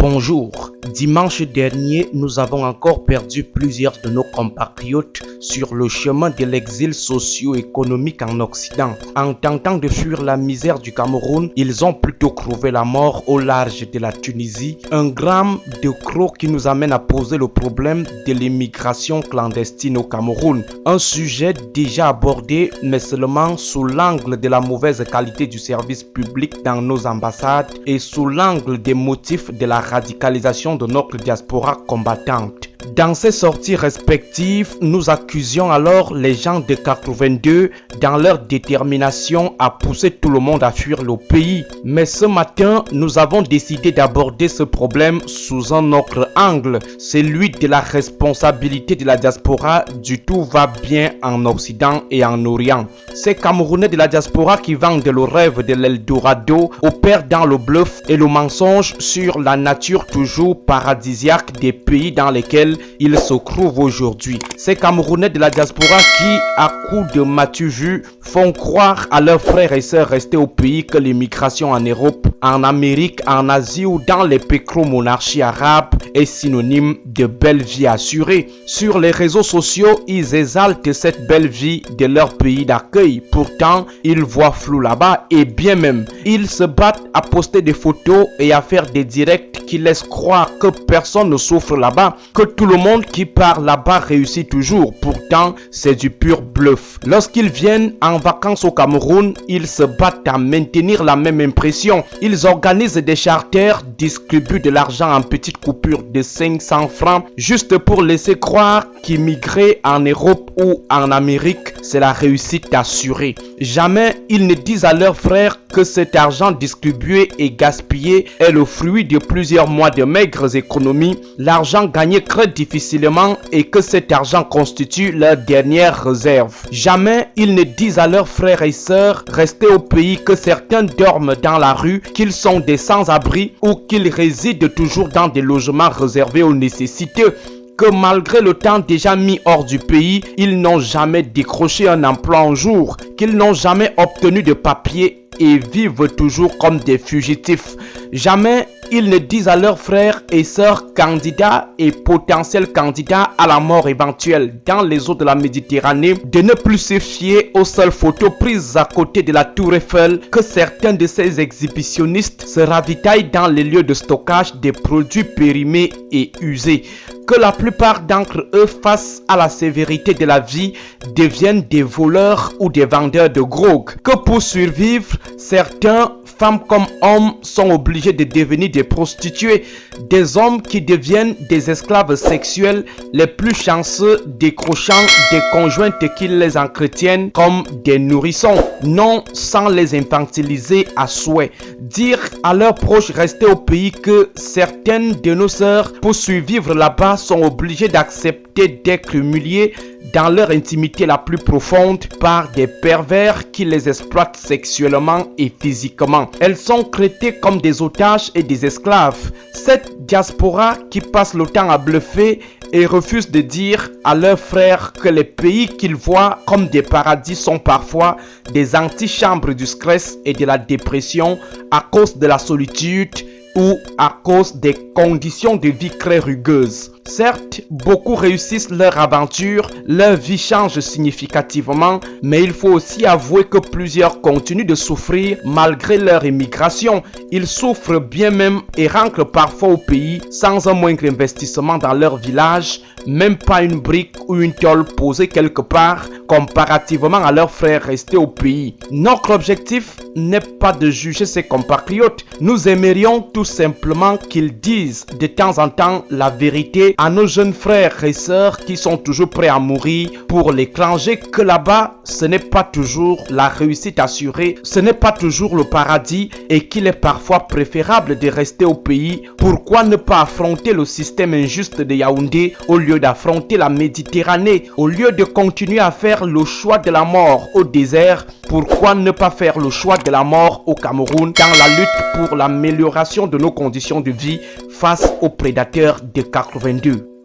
Bonjour. Dimanche dernier, nous avons encore perdu plusieurs de nos compatriotes sur le chemin de l'exil socio-économique en Occident. En tentant de fuir la misère du Cameroun, ils ont plutôt trouvé la mort au large de la Tunisie. Un gramme de crocs qui nous amène à poser le problème de l'immigration clandestine au Cameroun. Un sujet déjà abordé, mais seulement sous l'angle de la mauvaise qualité du service public dans nos ambassades et sous l'angle des motifs de la radicalisation de notre diaspora combattante. Dans ces sorties respectives, nous accusions alors les gens de 82 dans leur détermination à pousser tout le monde à fuir le pays. Mais ce matin, nous avons décidé d'aborder ce problème sous un autre angle, celui de la responsabilité de la diaspora du tout va bien en Occident et en Orient. Ces Camerounais de la diaspora qui vendent le rêve de l'Eldorado opèrent dans le bluff et le mensonge sur la nature toujours paradisiaque des pays dans lesquels ils se trouvent aujourd'hui. Ces Camerounais de la diaspora qui, à coups de matu vu, font croire à leurs frères et sœurs restés au pays que l'immigration en Europe, en Amérique, en Asie ou dans les pécro-monarchies arabes est synonyme de belle vie assurée. Sur les réseaux sociaux, ils exaltent cette belle vie de leur pays d'accueil. Pourtant, ils voient flou là-bas et bien même, ils se battent à poster des photos et à faire des directs qui laissent croire que personne ne souffre là-bas, que tout le monde qui part là-bas réussit toujours. Pourtant, c'est du pur bluff. Lorsqu'ils viennent en vacances au Cameroun, ils se battent à maintenir la même impression. Ils organisent des charters, distribuent de l'argent en petites coupures de 500 francs juste pour laisser croire qu'immigrer en Europe ou en Amérique, c'est la réussite assurée. Jamais ils ne disent à leurs frères que cet argent distribué et gaspillé est le fruit de plusieurs mois de maigres économies, l'argent gagné très difficilement et que cet argent constitue leur dernière réserve. Jamais ils ne disent à leurs frères et sœurs restés au pays que certains dorment dans la rue, qu'ils sont des sans-abri ou qu'ils résident toujours dans des logements réservés aux nécessiteux, que malgré le temps déjà mis hors du pays, ils n'ont jamais décroché un emploi un jour, qu'ils n'ont jamais obtenu de papier et vivent toujours comme des fugitifs. Jamais ils ne disent à leurs frères et sœurs candidats et potentiels candidats à la mort éventuelle dans les eaux de la Méditerranée de ne plus se fier aux seules photos prises à côté de la Tour Eiffel, que certains de ces exhibitionnistes se ravitaillent dans les lieux de stockage des produits périmés et usés, que la plupart d'entre eux, face à la sévérité de la vie, deviennent des voleurs ou des vendeurs de drogue, que pour survivre, certains, femmes comme hommes, sont obligés de devenir des prostituées, des hommes qui deviennent des esclaves sexuels, les plus chanceux décrochant des conjointes qui les entretiennent comme des nourrissons, non sans les infantiliser à souhait. Dire à leurs proches restés au pays que certaines de nos sœurs, pour survivre là-bas, sont obligées d'accepter d'être humiliées dans leur intimité la plus profonde par des pervers qui les exploitent sexuellement et physiquement. Elles sont traitées comme des otages et des esclaves. Cette diaspora qui passe le temps à bluffer et refuse de dire à leurs frères que les pays qu'ils voient comme des paradis sont parfois des antichambres du stress et de la dépression à cause de la solitude ou à cause des conditions de vie très rugueuses. Certes, beaucoup réussissent leur aventure, leur vie change significativement, mais il faut aussi avouer que plusieurs continuent de souffrir malgré leur immigration. Ils souffrent bien même et rentrent parfois au pays sans un moindre investissement dans leur village, même pas une brique ou une tôle posée quelque part comparativement à leurs frères restés au pays. Notre objectif n'est pas de juger ces compatriotes. Nous aimerions tout simplement qu'ils disent de temps en temps la vérité à nos jeunes frères et sœurs qui sont toujours prêts à mourir pour l'étranger, que là-bas, ce n'est pas toujours la réussite assurée, ce n'est pas toujours le paradis et qu'il est parfois préférable de rester au pays. Pourquoi ne pas affronter le système injuste de Yaoundé au lieu d'affronter la Méditerranée? Au lieu de continuer à faire le choix de la mort au désert, pourquoi ne pas faire le choix de la mort au Cameroun dans la lutte pour l'amélioration de nos conditions de vie face aux prédateurs de 82?